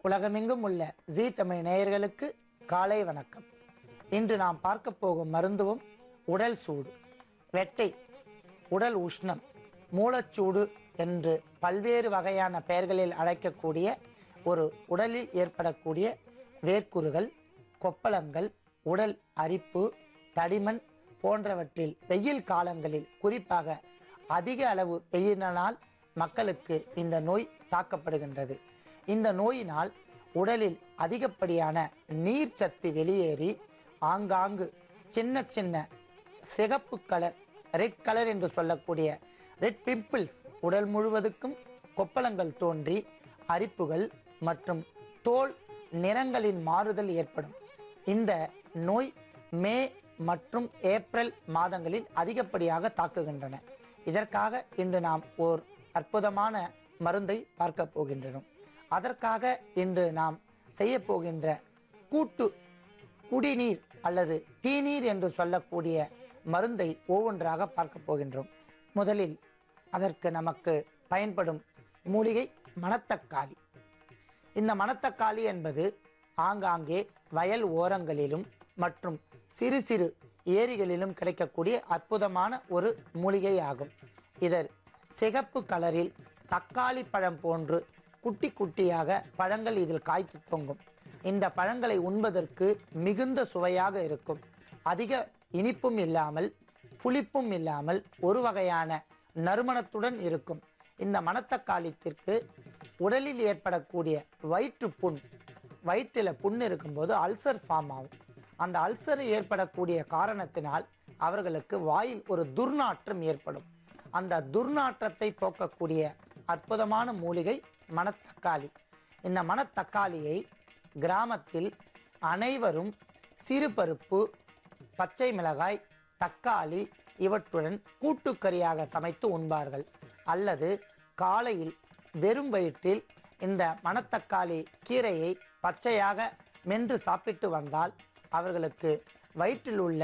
உலகமெங்கும் உள்ள ஜீ தமிழ் நேயர்களுக்கு காலை வணக்கம். இன்று நாம் பார்க்க போகும் மருந்துவம் உடல் சூடு, வெட்டை, உடல் உஷ்ணம், மூலச்சூடு என்று பல்வேறு வகையான பெயர்களில் அழைக்கக்கூடிய ஒரு உடலில் ஏற்படக்கூடிய வேர்க்குறுகள், கொப்பளங்கள், உடல் அரிப்பு, தடிமன் போன்றவற்றில் வெயில் காலங்களில் குறிப்பாக அதிக அளவு வெயிலினால் மக்களுக்கு இந்த நோய் தாக்கப்படுகின்றது. இந்த நோயினால் உடலில் அதிகப்படியான நீர்ச்சத்து வெளியேறி ஆங்காங்கு சின்ன சின்ன சிகப்பு கலர், ரெட் கலர் என்று சொல்லக்கூடிய ரெட் பிம்பிள்ஸ் உடல் முழுவதுக்கும் கொப்பளங்கள் தோன்றி அரிப்புகள் மற்றும் தோல் நிறங்களின் மாறுதல் ஏற்படும். இந்த நோய் மே மற்றும் ஏப்ரல் மாதங்களில் அதிகப்படியாக தாக்குகின்றன. இதற்காக இன்று நாம் ஓர் அற்புதமான மருந்தை பார்க்க போகின்றோம். அதற்காக இன்று நாம் செய்ய போகின்ற கூட்டு குடிநீர் அல்லது தீநீர் என்று சொல்லக்கூடிய மருந்தை ஒவ்வொன்றாக பார்க்க போகின்றோம். முதலில் அதற்கு நமக்கு பயன்படும் மூலிகை மணத்தக்காளி. இந்த மணத்தக்காளி என்பது ஆங்காங்கே வயல் ஓரங்களிலும் மற்றும் சிறு சிறு ஏரிகளிலும் கிடைக்கக்கூடிய அற்புதமான ஒரு மூலிகை ஆகும். இதர் சிகப்பு கலரில் தக்காளி பழம் போன்று குட்டி குட்டியாக பழங்கள் இதில் காய்த்து தொங்கும். இந்த பழங்களை உண்பதற்கு மிகுந்த சுவையாக இருக்கும். அதிக இனிப்பும் இல்லாமல் புளிப்பும் இல்லாமல் ஒரு வகையான நறுமணத்துடன் இருக்கும். இந்த மணத்தக்காளித்திற்கு உடலில் ஏற்படக்கூடிய வயிற்றில் புண் இருக்கும்போது அல்சர் ஃபார்ம் ஆகும். அந்த அல்சர் ஏற்படக்கூடிய காரணத்தினால் அவர்களுக்கு வாயில் ஒரு துர்நாற்றம் ஏற்படும். அந்த துர்நாற்றத்தை போக்கக்கூடிய அற்புதமான மூலிகை மணத்தக்காளி. இந்த மணத்தக்காளியை கிராமத்தில் அனைவரும் சிறுபருப்பு, பச்சை மிளகாய், தக்காளி இவற்றுடன் கூட்டுக்கறியாக சமைத்து உண்பார்கள். அல்லது காலையில் வெறும் வயிற்றில் இந்த மணத்தக்காளி கீரையை பச்சையாக மென்று சாப்பிட்டு வந்தால் அவர்களுக்கு வயிற்றில் உள்ள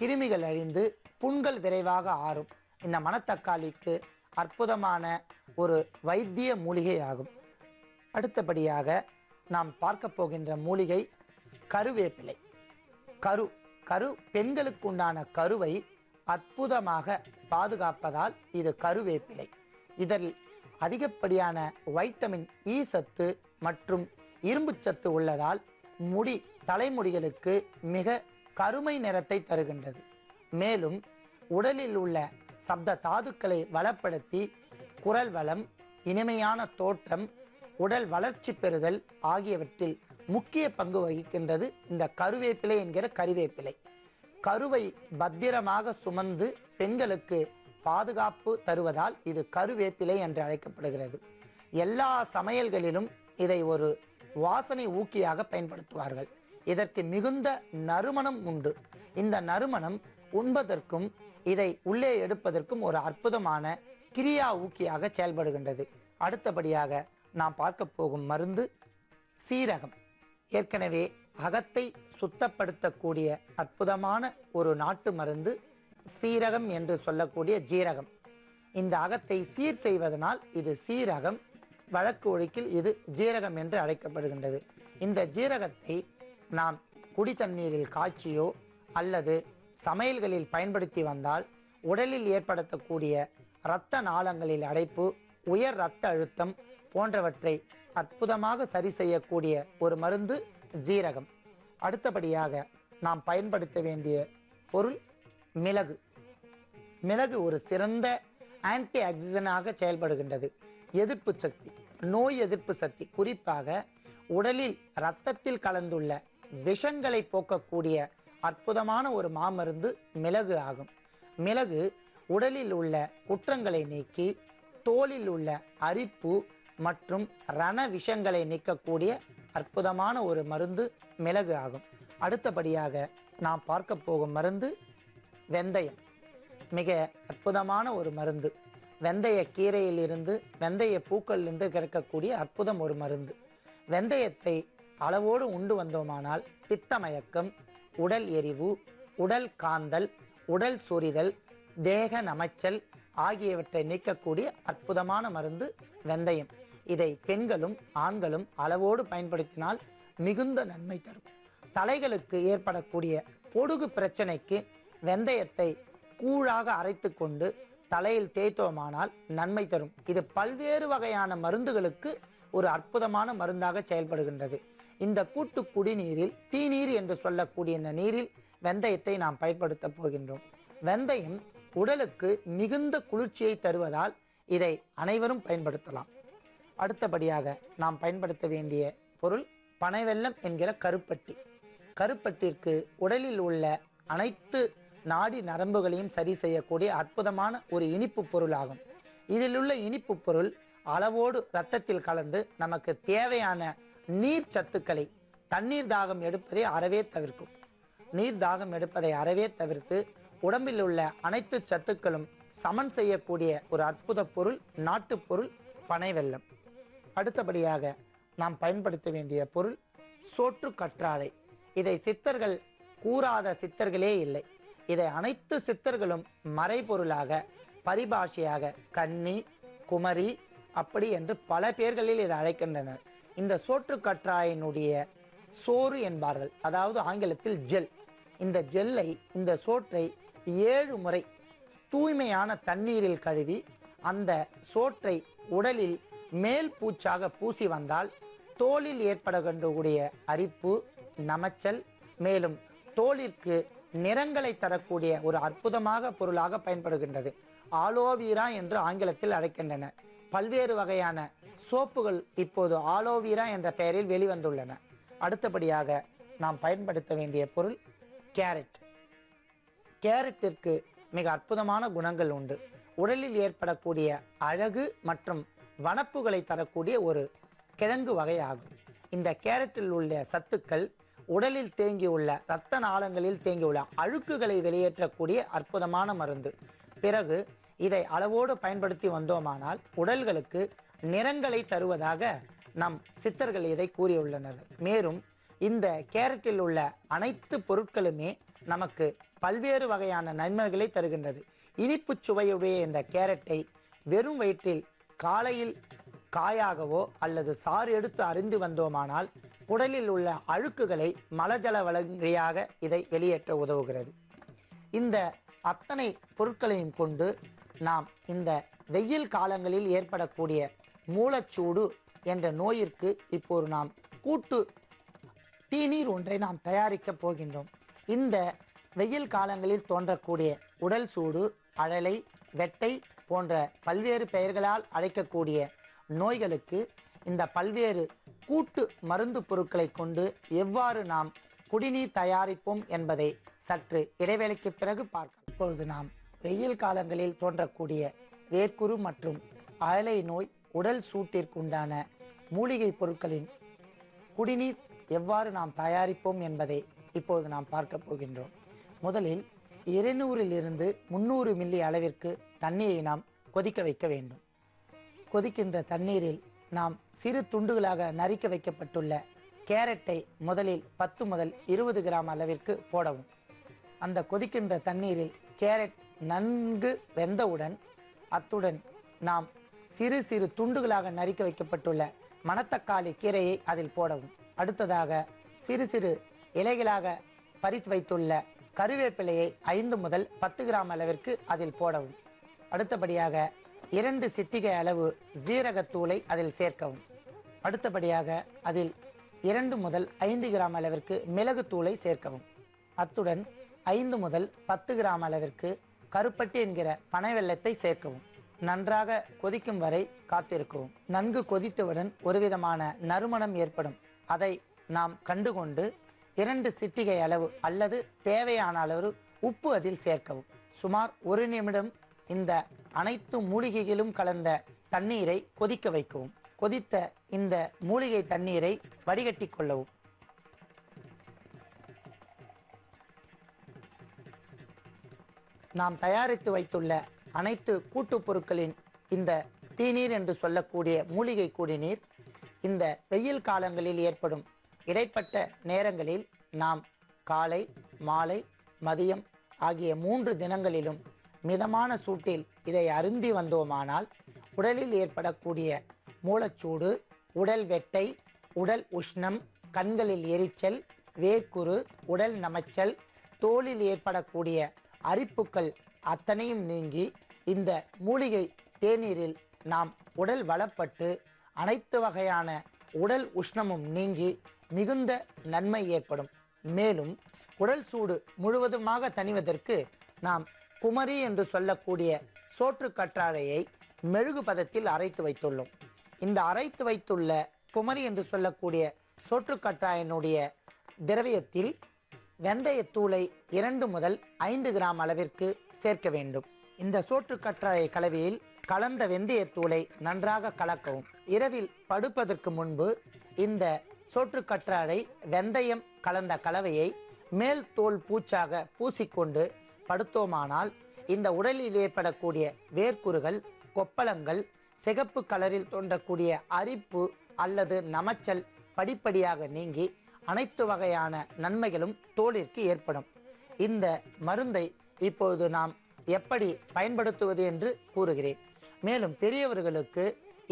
கிருமிகள் அழிந்து புண்கள் விரைவாக ஆறும். இந்த மணத்தக்காளிக்கு அற்புதமான ஒரு வைத்திய மூலிகை ஆகும். அடுத்தபடியாக நாம் பார்க்க போகின்ற மூலிகை கருவேப்பிலை. கரு பெண்களுக்கு உண்டான கருவை அற்புதமாக பாதுகாப்பதால் இது கருவேப்பிலை. இதில் அதிகப்படியான வைட்டமின் இ சத்து மற்றும் இரும்பு சத்து உள்ளதால் தலைமுடிகளுக்கு மிக கருமை நிறத்தை தருகின்றது. மேலும் உடலில் உள்ள சப்த தாதுக்களை வளப்படுத்தி குரல் வளம், இனிமையான தோற்றம், உடல் வளர்ச்சி பெறுதல் ஆகியவற்றில் முக்கிய பங்கு வகிக்கின்றது இந்த கருவேப்பிலை என்கிற கறிவேப்பிலை. கருவை பத்திரமாக சுமந்து பெண்களுக்கு பாதுகாப்பு தருவதால் இது கருவேப்பிலை என்று அழைக்கப்படுகிறது. எல்லா சமையல்களிலும் இதை ஒரு வாசனை ஊக்கியாக பயன்படுத்துவார்கள். இதற்கு மிகுந்த நறுமணம் உண்டு. இந்த நறுமணம் உண்பதற்கும் இதை உள்ளே எடுப்பதற்கும் ஒரு அற்புதமான கிரியா ஊக்கியாக செயல்படுகின்றது. அடுத்தபடியாக நாம் பார்க்க போகும் மருந்து சீரகம். ஏற்கனவே அகத்தை சுத்தப்படுத்தக்கூடிய அற்புதமான ஒரு நாட்டு மருந்து சீரகம் என்று சொல்லக்கூடிய ஜீரகம். இந்த அகத்தை சீர் செய்வதனால் இது சீரகம், வழக்கு ஒழுக்கில் இது ஜீரகம் என்று அழைக்கப்படுகின்றது. இந்த ஜீரகத்தை நாம் குடி தண்ணீரில் காய்ச்சியோ அல்லது சமையல்களில் பயன்படுத்தி வந்தால் உடலில் ஏற்படுத்தக்கூடிய இரத்த நாளங்களில் அடைப்பு, உயர் இரத்த அழுத்தம் போன்றவற்றை அற்புதமாக சரி செய்யக்கூடிய ஒரு மருந்து ஜீரகம். அடுத்தபடியாக நாம் பயன்படுத்த வேண்டிய பொருள் மிளகு. மிளகு ஒரு சிறந்த ஆன்டி ஆக்சிஜனாக செயல்படுகின்றது. எதிர்ப்பு சக்தி, நோய் எதிர்ப்பு சக்தி, குறிப்பாக உடலில் இரத்தத்தில் கலந்துள்ள விஷங்களை போக்கக்கூடிய அற்புதமான ஒரு மாமருந்து மிளகு ஆகும். மிளகு உடலில் உள்ள குற்றங்களை நீக்கி தோலில் உள்ள அரிப்பு மற்றும் ரண விஷங்களை நீக்கக்கூடிய அற்புதமான ஒரு மருந்து மிளகு ஆகும். அடுத்தபடியாக நாம் பார்க்க போகும் மருந்து வெந்தயம். மிக அற்புதமான ஒரு மருந்து. வெந்தய கீரையிலிருந்து, வெந்தய பூக்களிலிருந்து கிடைக்கக்கூடிய அற்புதம் ஒரு மருந்து. வெந்தயத்தை அளவோடு உண்டு வந்தோமானால் பித்தமயக்கம், உடல் எரிவு, உடல் காந்தல், உடல் சொரிதல், தேக நமைச்சல் ஆகியவற்றை நீக்கக்கூடிய அற்புதமான மருந்து வெந்தயம். இதை பெண்களும் ஆண்களும் அளவோடு பயன்படுத்தினால் மிகுந்த நன்மை தரும். தலைகளுக்கு ஏற்படக்கூடிய பொடுகு பிரச்சனைக்கு வெந்தயத்தை கூழாக அரைத்து கொண்டு தலையில் தேய்த்தோமானால் நன்மை தரும். இது பல்வேறு வகையான மருந்துகளுக்கு ஒரு அற்புதமான மருந்தாக செயல்படுகின்றது. இந்த கூட்டு குடிநீரில் தீநீர் என்று சொல்லக்கூடிய இந்த நீரில் வெந்தயத்தை நாம் பயன்படுத்த போகின்றோம். வெந்தயம் உடலுக்கு மிகுந்த குளிர்ச்சியை தருவதால் இதை அனைவரும் பயன்படுத்தலாம். அடுத்தபடியாக நாம் பயன்படுத்த வேண்டிய பொருள் பனைவெல்லம் என்கிற கருப்பட்டி. கருப்பட்டிற்கு உடலில் உள்ள அனைத்து நாடி நரம்புகளையும் சரி செய்யக்கூடிய அற்புதமான ஒரு இனிப்பு பொருளாகும். இதில் உள்ள இனிப்பு பொருள் அளவோடு இரத்தத்தில் கலந்து நமக்கு தேவையான நீர் சத்துக்களை, தண்ணீர் தாகம் எடுப்பதை அறவே தவிர்க்கும். நீர் தாகம் எடுப்பதை அறவே தவிர்த்து உடம்பில் உள்ள அனைத்து சத்துக்களும் சமன் செய்யக்கூடிய ஒரு அற்புத பொருள், நாட்டு பொருள் பனைவெல்லம். அடுத்தபடியாக நாம் பயன்படுத்த வேண்டிய பொருள் சோற்று கற்றாழை. இதை சித்தர்கள் கூறாத சித்தர்களே இல்லை. இதை அனைத்து சித்தர்களும் மறைபொருளாக, பரிபாஷையாக கன்னி, குமரி அப்படி என்று பல பேர்களில் இதை அழைக்கின்றனர். இந்த சோற்று கற்றாழையினுடைய சோறு என்பார்கள், அதாவது ஆங்கிலத்தில் ஜெல். இந்த ஜெல்லை, இந்த சோற்றை 7 முறை தூய்மையான தண்ணீரில் கழுவி அந்த சோற்றை உடலில் மேல் பூச்சாக பூசி வந்தால் தோலில் ஏற்படக்கூடிய அரிப்பு, நமைச்சல், மேலும் தோலிற்கு நிறங்களை தரக்கூடிய ஒரு அற்புதமாக பொருளாக பயன்படுகின்றது. ஆலோவீரா என்று ஆங்கிலத்தில் அழைக்கின்றனர். பல்வேறு வகையான சோப்புகள் இப்போது ஆலோவீரா என்ற பெயரில் வெளிவந்துள்ளன. அடுத்தபடியாக நாம் பயன்படுத்த வேண்டிய பொருள் கேரட். கேரட்டிற்கு மிக அற்புதமான குணங்கள் உண்டு. உடலில் ஏற்படக்கூடிய அழகு மற்றும் வனப்புகளை தரக்கூடிய ஒரு கிழங்கு வகை ஆகும். இந்த கேரட்டில் உள்ள சத்துக்கள் உடலில் தேங்கியுள்ள இரத்த நாளங்களில் தேங்கியுள்ள அழுக்குகளை வெளியேற்றக்கூடிய அற்புதமான மருந்து. பிறகு இதை அளவோடு பயன்படுத்தி வந்தோமானால் உடல்களுக்கு நிறங்களை தருவதாக நம் சித்தர்கள் இதை கூறியுள்ளனர். மேலும் இந்த கேரட்டில் உள்ள அனைத்து பொருட்களுமே நமக்கு பல்வேறு வகையான நன்மைகளை தருகின்றது. இனிப்பு சுவையுடைய இந்த கேரட்டை வெறும் வயிற்றில் காலையில் காயாகவோ அல்லது சாறு எடுத்து அருந்தி வந்தோமானால் உடலில் உள்ள அழுக்குகளை மலஜல வழியாக இதை வெளியேற்ற உதவுகிறது. இந்த அத்தனை பொருட்களையும் கொண்டு நாம் இந்த வெயில் காலங்களில் ஏற்படக்கூடிய மூலச்சூடு என்ற நோயிற்கு இப்போது நாம் கூட்டு தீநீர் ஒன்றை நாம் தயாரிக்கப் போகின்றோம். இந்த வெயில் காலங்களில் தோன்றக்கூடிய உடல் சூடு, அழலை, வெட்டை போன்ற பல்வேறு பெயர்களால் அழைக்கக்கூடிய நோய்களுக்கு இந்த பல்வேறு கூட்டு மருந்து பொருட்களை கொண்டு எவ்வாறு நாம் குடிநீர் தயாரிப்போம் என்பதை சற்று இடைவேளைக்கு பிறகு பார்க்கலாம். இப்பொழுது நாம் வெயில் காலங்களில் தோன்றக்கூடிய வேர்க்குரு மற்றும் அழலை நோய், உடல் சூட்டிற்குண்டான மூலிகை பொருட்களின் குடிநீர் எவ்வாறு நாம் தயாரிப்போம் என்பதை இப்போது நாம் பார்க்க போகின்றோம். முதலில் 200 300 மில்லி அளவிற்கு தண்ணீரை நாம் கொதிக்க வைக்க வேண்டும். கொதிக்கின்ற தண்ணீரில் நாம் சிறு துண்டுகளாக நறுக்க வைக்கப்பட்டுள்ள கேரட்டை முதலில் 10 முதல் 20 கிராம் அளவிற்கு போடவும். அந்த கொதிக்கின்ற தண்ணீரில் கேரட் நன்கு வெந்தவுடன் அத்துடன் நாம் சிறு சிறு துண்டுகளாக நறுக்க வைக்கப்பட்டுள்ள மணத்தக்காளி கீரையை அதில் போடவும். அடுத்ததாக சிறு சிறு இலைகளாக பறித்து வைத்துள்ள கருவேப்பிலையை 5 முதல் 10 கிராம் அளவிற்கு அதில் போடவும். அடுத்தபடியாக 2 சிட்டிகை அளவு ஜீரகத்தூளை அதில் சேர்க்கவும். அடுத்தபடியாக அதில் 2 முதல் 5 கிராம் அளவிற்கு மிளகுத்தூளை சேர்க்கவும். அத்துடன் 5 முதல் 10 கிராம் அளவிற்கு கருப்பட்டி என்கிற பனைவெல்லத்தை சேர்க்கவும். நன்றாக கொதிக்கும் வரை காத்திருக்கவும். நன்கு கொதித்தவுடன் ஒருவிதமான நறுமணம் ஏற்படும். அதை நாம் கண்டுகொண்டு 2 சிட்டிகை அளவு அல்லது தேவையான அளவு உப்பு அதில் சேர்க்கவும். சுமார் 1 நிமிடம் இந்த அனைத்து மூலிகைகளும் கலந்த தண்ணீரை கொதிக்க வைக்கவும். கொதித்த இந்த மூலிகை தண்ணீரை வடிகட்டி கொள்ளவும். நாம் தயாரித்து வைத்துள்ள அனைத்து கூட்டுப் பொருட்களின் இந்த தீநீர் என்று சொல்லக்கூடிய மூலிகை குடிநீர் இந்த வெயில் காலங்களில் ஏற்படும் இடைப்பட்ட நேரங்களில் நாம் காலை, மாலை, மதியம் ஆகிய 3 தினங்களிலும் மிதமான சூட்டில் இதை அருந்தி வந்தோமானால் உடலில் ஏற்படக்கூடிய மூலச்சூடு, உடல் வெட்டை, உடல் உஷ்ணம், கண்களில் எரிச்சல், வேர்க்குரு, உடல் நமைச்சல், தோலில் ஏற்படக்கூடிய அரிப்புக்கள் அத்தனையும் நீங்கி இந்த மூலிகை தேநீரில் நாம் உடல் வளப்பட்டு அனைத்து வகையான உடல் உஷ்ணமும் நீங்கி மிகுந்த நன்மை ஏற்படும். மேலும் உடல் சூடு முழுவதுமாக தணிவதற்கு நாம் குமரி என்று சொல்லக்கூடிய சோற்று கற்றாழையை மெழுகு பதத்தில் அரைத்து வைத்துள்ளோம். இந்த அரைத்து வைத்துள்ள குமரி என்று சொல்லக்கூடிய சோற்று கற்றாழையினுடைய திரவியத்தில் வெந்தயத்தூளை 2 முதல் 5 கிராம் அளவிற்கு சேர்க்க வேண்டும். இந்த சோற்று கற்றாழை கலவையில் கலந்த வெந்தயத்தூளை நன்றாக கலக்கவும். இரவில் படுப்பதற்கு முன்பு இந்த சோற்று கற்றாழை வெந்தயம் கலந்த கலவையை மேல் தோல் பூச்சாக பூசிக்கொண்டு படுத்தோமானால் இந்த உடலில் ஏற்படக்கூடிய வேர்க்குறுகள், கொப்பளங்கள், சிகப்பு கலரில் தோன்றக்கூடிய அரிப்பு அல்லது நமைச்சல் படிப்படியாக நீங்கி அனைத்து வகையான நன்மைகளும் தோலிற்கு ஏற்படும். இந்த மருந்தை இப்பொழுது நாம் எப்படி பயன்படுத்துவது என்று கூறுகிறேன். மேலும் பெரியவர்களுக்கு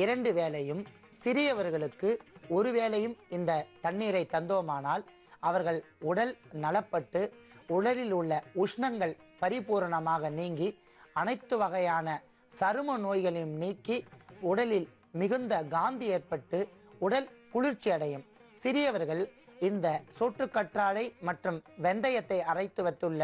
2 வேளையும் சிறியவர்களுக்கு 1 வேளையும் இந்த தண்ணீரை தந்தோமானால் அவர்கள் உடல் நலப்பட்டு உடலில் உள்ள உஷ்ணங்கள் பரிபூரணமாக நீங்கி அனைத்து வகையான சரும நோய்களையும் நீக்கி உடலில் மிகுந்த காந்தி ஏற்பட்டு உடல் குளிர்ச்சி அடையும். சிறியவர்கள் இந்த சோற்றுக்கற்றாழை மற்றும் வெந்தயத்தை அரைத்து வைத்துள்ள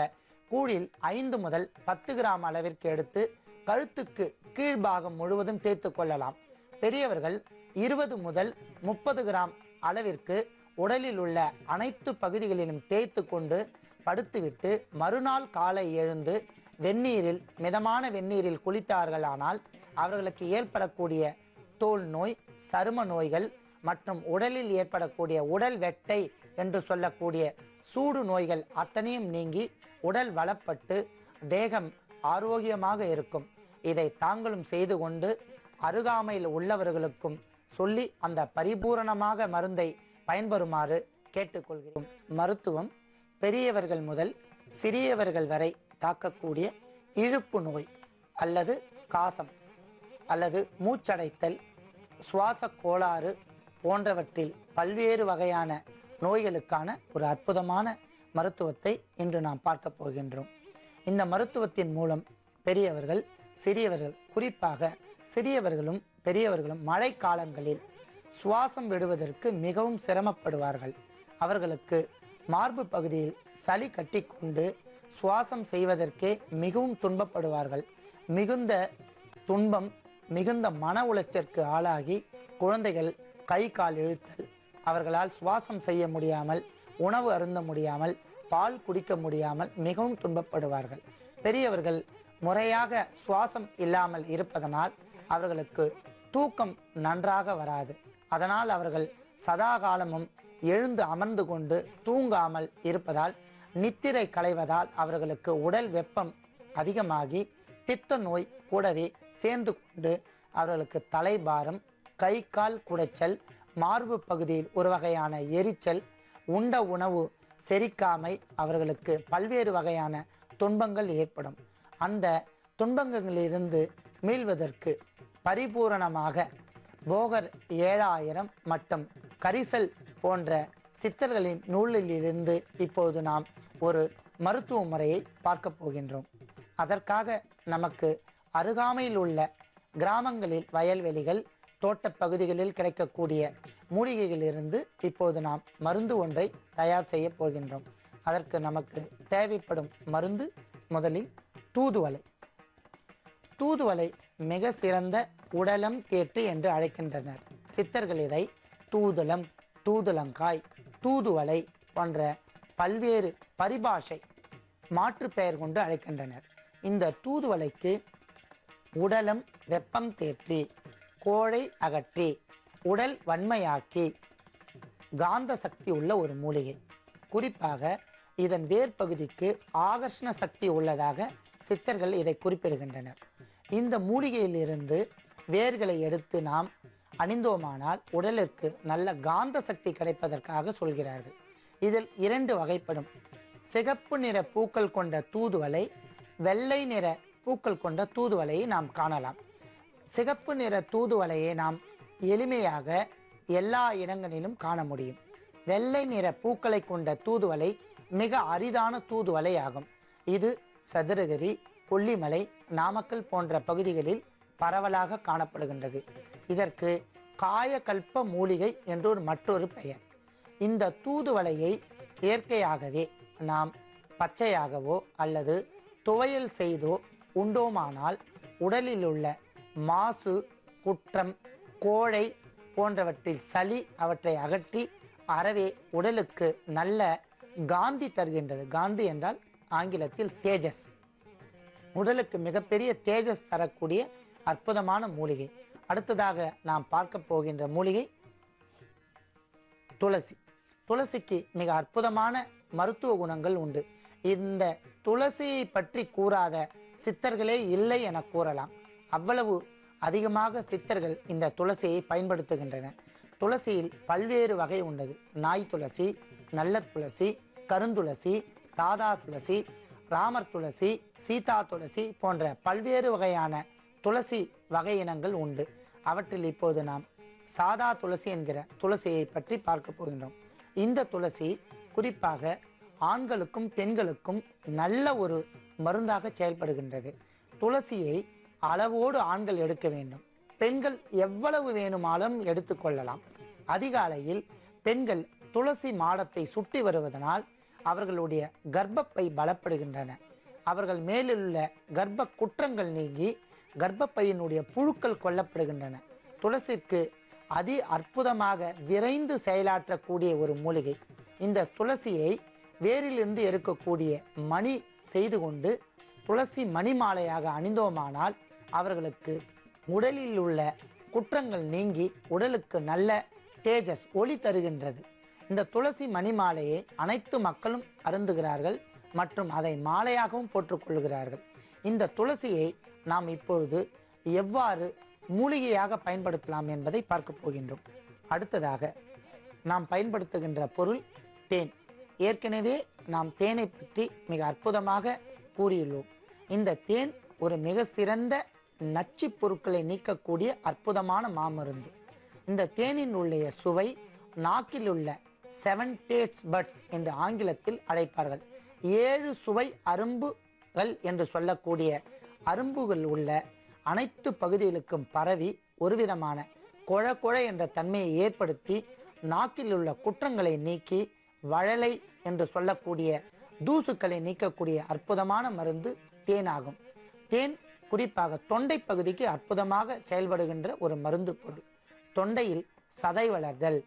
கூழில் 5 முதல் 10 கிராம் அளவிற்கு எடுத்து கழுத்துக்கு கீழ்பாகம் முழுவதும் தேய்த்து கொள்ளலாம். பெரியவர்கள் 20 முதல் 30 கிராம் அளவிற்கு உடலில் உள்ள அனைத்து பகுதிகளிலும் தேய்த்து கொண்டு படுத்துவிட்டு மறுநாள் காலை எழுந்து வெந்நீரில் மிதமான வெந்நீரில் குளித்தார்களானால் அவர்களுக்கு ஏற்படக்கூடிய தோல் நோய், சரும நோய்கள் மற்றும் உடலில் ஏற்படக்கூடிய உடல் வெட்டை என்று சொல்லக்கூடிய சூடு நோய்கள் அத்தனையும் நீங்கி உடல் வளப்பட்டு தேகம் ஆரோக்கியமாக இருக்கும். இதை தாங்களும் செய்து கொண்டு அருகாமையில் உள்ளவர்களுக்கும் சொல்லி அந்த பரிபூரணமாக மருந்தை பயன்பெறுமாறு கேட்டுக்கொள்கிறோம். மருத்துவம் பெரியவர்கள் முதல் சிறியவர்கள் வரை தாக்கக்கூடிய இழுப்பு நோய் அல்லது காசம் அல்லது மூச்சடைத்தல், சுவாச கோளாறு போன்றவற்றில் பல்வேறு வகையான நோய்களுக்கான ஒரு அற்புதமான மருத்துவத்தை இன்று நாம் பார்க்க போகின்றோம். இந்த மருத்துவத்தின் மூலம் பெரியவர்கள் சிறியவர்கள், குறிப்பாக சிறியவர்களும் பெரியவர்களும் மழை காலங்களில் சுவாசம் விடுவதற்கு மிகவும் சிரமப்படுவார்கள். அவர்களுக்கு மார்பு பகுதியில் சளி கட்டி கொண்டு சுவாசம் செய்வதற்கே மிகவும் துன்பப்படுவார்கள். மிகுந்த துன்பம், மிகுந்த மன உளைச்சலுக்கு ஆளாகி குழந்தைகள் கை கால் இழுத்தல், அவர்களால் சுவாசம் செய்ய முடியாமல், உணவு அருந்த முடியாமல், பால் குடிக்க முடியாமல் மிகவும் துன்பப்படுவார்கள். பெரியவர்கள் முறையாக சுவாசம் இல்லாமல் இருப்பதனால் அவர்களுக்கு தூக்கம் நன்றாக வராது. அதனால் அவர்கள் சதா காலமும் எழுந்து அமர்ந்து கொண்டு தூங்காமல் இருப்பதால் நித்திரை களைவதால் அவர்களுக்கு உடல் வெப்பம் அதிகமாகி பித்த நோய் கூடவே சேர்ந்து கொண்டு அவர்களுக்கு தலைபாரம், கை கால் குடைச்சல், மார்பு பகுதியில் ஒரு வகையான எரிச்சல், உண்ட உணவு செரிக்காமை அவர்களுக்கு பல்வேறு வகையான துன்பங்கள் ஏற்படும். அந்த துன்பங்களிலிருந்து மீள்வதற்கு பரிபூரணமாக போகர் 7000 மற்றும் கரிசல் போன்ற சித்தர்களின் நூலிலிருந்து இப்போது நாம் ஒரு மருத்துவ முறையை பார்க்க போகின்றோம். அதற்காக நமக்கு அருகாமையில் உள்ள கிராமங்களில் வயல்வெளிகள், தோட்டப் பகுதிகளில் கிடைக்கக்கூடிய மூலிகைகளிலிருந்து இப்போது நாம் மருந்து ஒன்றை தயார் செய்ய போகின்றோம். அதற்கு நமக்கு தேவைப்படும் மருந்து முதலில் தூதுவளை. தூதுவளை மிக சிறந்த உடலம் தேற்று என்று அழைக்கின்றனர் சித்தர்கள். இதை தூதுலம், தூதுலங்காய், தூதுவளை போன்ற பல்வேறு பரிபாஷை மாற்று பெயர் கொண்டு அழைக்கின்றனர். இந்த தூதுவளைக்கு உடலம் வெப்பம் தேற்றி, கோழை அகற்றி, உடல் வன்மையாக்கி, காந்த சக்தி உள்ள ஒரு மூலிகை. குறிப்பாக இதன் வேர் பகுதிக்கு ஆகர்ஷண சக்தி உள்ளதாக சித்தர்கள் இதை குறிப்பிடுகின்றனர். இந்த மூலிகையிலிருந்து வேர்களை எடுத்து நாம் அணிந்தோமானால் உடலிற்கு நல்ல காந்த சக்தி கிடைப்பதற்காக சொல்கிறார்கள். இதில் 2 வகைப்படும். சிகப்பு நிற பூக்கள் கொண்ட தூதுவளை, வெள்ளை நிற பூக்கள் கொண்ட தூதுவளையை நாம் காணலாம். சிகப்பு நிற தூதுவளையை நாம் எளிமையாக எல்லா இடங்களிலும் காண முடியும். வெள்ளை நிற பூக்களை கொண்ட தூதுவளை மிக அரிதான தூதுவளை ஆகும். இது சதுரகிரி, கொல்லிமலை, நாமக்கல் போன்ற பகுதிகளில் பரவலாக காணப்படுகின்றது. இதற்கு காயகல்ப மூலிகை என்றொரு மற்றொரு பெயர். இந்த தூதுவளையை இயற்கையாகவே நாம் பச்சையாகவோ அல்லது துவையல் செய்தோ உண்டோமானால் உடலில் உள்ள மாசு, குற்றம், கோழை போன்றவற்றில் சளி அவற்றை அகற்றி அறவே உடலுக்கு நல்ல காந்தி தருகின்றது. காந்தி என்றால் ஆங்கிலத்தில் தேஜஸ். உடலுக்கு மிகப்பெரிய தேஜஸ் தரக்கூடிய அற்புதமான மூலிகை. அடுத்ததாக நாம் பார்க்க போகின்ற மூலிகை துளசி. துளசிக்கு மிக அற்புதமான மருத்துவ குணங்கள் உண்டு. இந்த துளசியை பற்றி கூறாத சித்தர்களே இல்லை என கூறலாம். அவ்வளவு அதிகமாக சித்தர்கள் இந்த துளசியை பயன்படுத்துகின்றனர். துளசியில் பல்வேறு வகை உள்ளது. நாய் துளசி, நல்ல துளசி, கருந்துளசி, தாதா துளசி, ராமர் துளசி, சீதா துளசி போன்ற பல்வேறு வகையான துளசி வகை இனங்கள் உண்டு. அவற்றில் இப்போது நாம் சாதா துளசி என்கிற துளசியை பற்றி பார்க்க போகின்றோம். இந்த துளசி குறிப்பாக ஆண்களுக்கும் பெண்களுக்கும் நல்ல ஒரு மருந்தாக செயல்படுகின்றது. துளசியை அளவோடு ஆண்கள் எடுக்க வேண்டும். பெண்கள் எவ்வளவு வேணுமாலும் எடுத்துக்கொள்ளலாம். அதிகாலையில் பெண்கள் துளசி மாடத்தை சுட்டி வருவதனால் அவர்களுடைய கர்ப்பப்பை பலப்படுகின்றன. அவர்கள் மேலுள்ள கர்ப்ப குற்றங்கள் நீங்கி கர்ப்பப்பையினுடைய புழுக்கள் கொல்லப்படுகின்றன. துளசிக்கு அதி அற்புதமாக விரைந்து செயலாற்றக்கூடிய ஒரு மூலிகை. இந்த துளசியை வேரிலிருந்து எடுக்கக்கூடிய மணி செய்து கொண்டு துளசி மணி மாலையாக அணிந்தோமானால் அவர்களுக்கு உடலில் உள்ள குற்றங்கள் நீங்கி உடலுக்கு நல்ல தேஜஸ் ஒளி தருகின்றது. இந்த துளசி மணி மாலையை அனைத்து மக்களும் அருந்துகிறார்கள் மற்றும் அதை மாலையாகவும் போட்டுக்கொள்கிறார்கள். இந்த துளசியை நாம் இப்பொழுது எவ்வாறு மூலிகையாக பயன்படுத்தலாம் என்பதை பார்க்க போகின்றோம். அடுத்ததாக நாம் பயன்படுத்துகின்ற பொருள் தேன். ஏற்கனவே நாம் தேனை பற்றி மிக அற்புதமாக கூறியுள்ளோம். இந்த தேன் ஒரு மிக சிறந்த நச்சு பொருட்களை நீக்கக்கூடிய அற்புதமான மாமருந்து. இந்த தேனின் உள்ள சுவை நாக்கில் உள்ள 7 taste buds என்று ஆங்கிலத்தில் அழைப்பார்கள். 7 சுவை அரும்புகள் என்று சொல்லக்கூடிய அரும்புகள் உள்ள அனைத்து பகுதிகளுக்கும் பரவி ஒருவிதமான கொழ கொழ என்ற தன்மையை ஏற்படுத்தி நாக்கில் உள்ள குற்றங்களை நீக்கி வழலை என்று சொல்லக்கூடிய தூசுக்களை நீக்கக்கூடிய அற்புதமான மருந்து தேனாகும். தேன் குறிப்பாக தொண்டை பகுதிக்கு அற்புதமாக செயல்படுகின்ற ஒரு மருந்து பொருள். தொண்டையில் சதை வளர்தல்,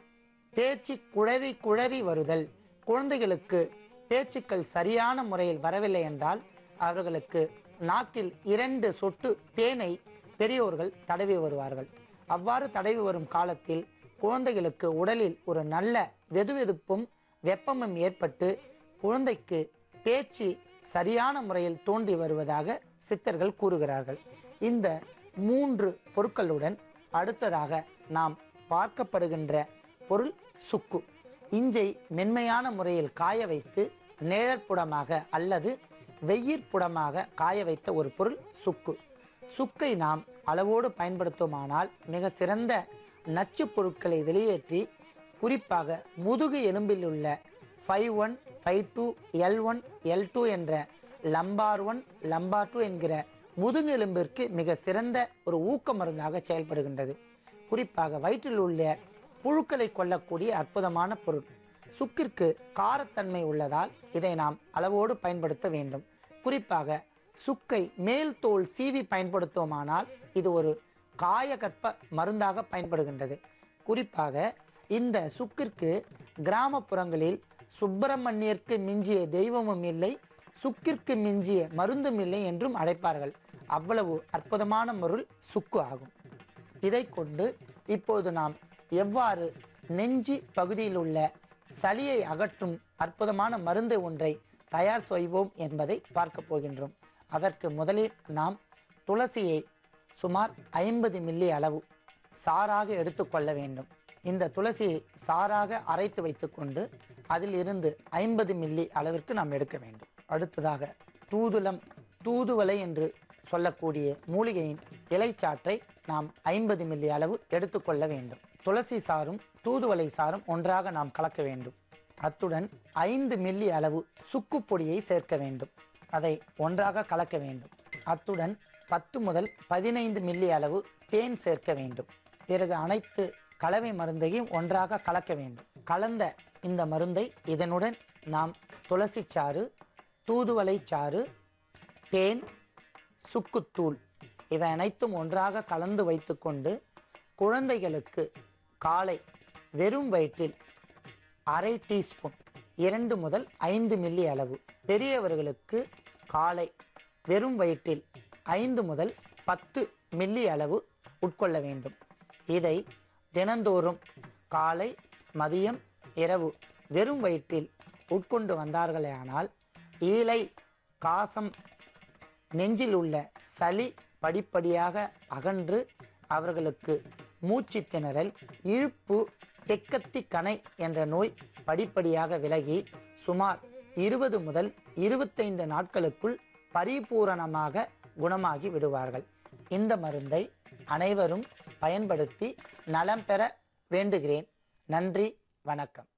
பேச்சு குழறி குழறி வருதல், குழந்தைகளுக்கு பேச்சுக்கள் சரியான முறையில் வரவில்லை என்றால் அவர்களுக்கு நாக்கில் 2 சொட்டு தேனை பெரியோர்கள் தடவி வருவார்கள். அவ்வாறு தடவி வரும் காலத்தில் குழந்தைகளுக்கு உடலில் ஒரு நல்ல வெதுவெதுப்பும் வெப்பமும் ஏற்பட்டு குழந்தைக்கு பேச்சு சரியான முறையில் தோன்றி வருவதாக சித்தர்கள் கூறுகிறார்கள். இந்த 3 பொருட்களுடன் அடுத்ததாக நாம் பார்க்கப்படுகின்ற பொருள் சுக்கு. இஞ்சை மென்மையான முறையில் காய வைத்து நிழற்புடமாக அல்லது வெயிற்புடமாக காய வைத்த ஒரு பொருள் சுக்கு. சுக்கை நாம் அளவோடு பயன்படுத்துமானால் மிக சிறந்த நச்சு பொருட்களை வெளியேற்றி குறிப்பாக முதுகு எலும்பில் உள்ள 5-1, 5-2, L1, L2 என்ற லம்பார் 1, லம்பார் 2 என்கிற முதுகு எலும்பிற்கு மிக சிறந்த ஒரு ஊக்க மருந்தாக செயல்படுகின்றது. குறிப்பாக வயிற்றில் உள்ள புழுக்களை கொல்லக்கூடிய அற்புதமான பொருள். சுக்கிற்கு காரத்தன்மை உள்ளதால் இதை நாம் அளவோடு பயன்படுத்த வேண்டும். குறிப்பாக சுக்கை மேல் தோல் சீவி பயன்படுத்துவோமானால் இது ஒரு காயகற்ப மருந்தாக பயன்படுகின்றது. குறிப்பாக இந்த சுக்கிற்கு கிராமப்புறங்களில் சுப்பிரமணியருக்கு மிஞ்சிய தெய்வமும் இல்லை, சுக்கிற்கு மிஞ்சிய மருந்தும் இல்லை என்றும் அழைப்பார்கள். அவ்வளவு அற்புதமான பொருள் சுக்கு ஆகும். இதை கொண்டு இப்போது நாம் எவ்வாறு நெஞ்சு பகுதியில் உள்ள சளியை அகற்றும் அற்புதமான மருந்து ஒன்றை தயார் செய்வோம் என்பதை பார்க்க போகின்றோம். அதற்கு முதலில் நாம் துளசியை சுமார் 50 மில்லி அளவு சாறாக எடுத்துக்கொள்ள வேண்டும். இந்த துளசியை சாறாக அரைத்து வைத்துக்கொண்டு அதில் இருந்து 50 மில்லி அளவிற்கு நாம் எடுக்க வேண்டும். அடுத்ததாக தூதுவளை என்று சொல்லக்கூடிய மூலிகையின் இலைச்சாற்றை நாம் 50 மில்லி அளவு எடுத்துக்கொள்ள வேண்டும். துளசி சாறும் தூதுவளை சாறும் ஒன்றாக நாம் கலக்க வேண்டும். அத்துடன் 5 மில்லி அளவு சுக்கு பொடியை சேர்க்க வேண்டும். அதை ஒன்றாக கலக்க வேண்டும். அத்துடன் 10 முதல் 15 மில்லி அளவு தேன் சேர்க்க வேண்டும். பிறகு அனைத்து கலவை மருந்தையும் ஒன்றாக கலக்க வேண்டும். கலந்த இந்த மருந்தை இதனுடன் நாம் துளசி சாறு, தூதுவளை சாறு, தேன், சுக்குத்தூள் இவை அனைத்தும் ஒன்றாக கலந்து வைத்துக்கொண்டு குழந்தைகளுக்கு காலை வெறும் வயிற்றில் அரை டீஸ்பூன் 2 முதல் 5 மில்லி அளவு, பெரியவர்களுக்கு காலை வெறும் வயிற்றில் 5 முதல் 10 மில்லி அளவு உட்கொள்ள வேண்டும். இதை தினந்தோறும் காலை, மதியம், இரவு வெறும் வயிற்றில் உட்கொண்டு வந்தார்களேயானால் ஈலை, காசம், நெஞ்சில் உள்ள சளி படிப்படியாக அகன்று அவர்களுக்கு மூச்சு திணறல், இழுப்பு, தெக்கத்தி கணை என்ற நோய் படிப்படியாக விலகி சுமார் 20 முதல் 25 நாட்களுக்குள் பரிபூரணமாக குணமாகி விடுவார்கள். இந்த மருந்தை அனைவரும் பயன்படுத்தி நலம் பெற வேண்டுகிறேன். நன்றி, வணக்கம்.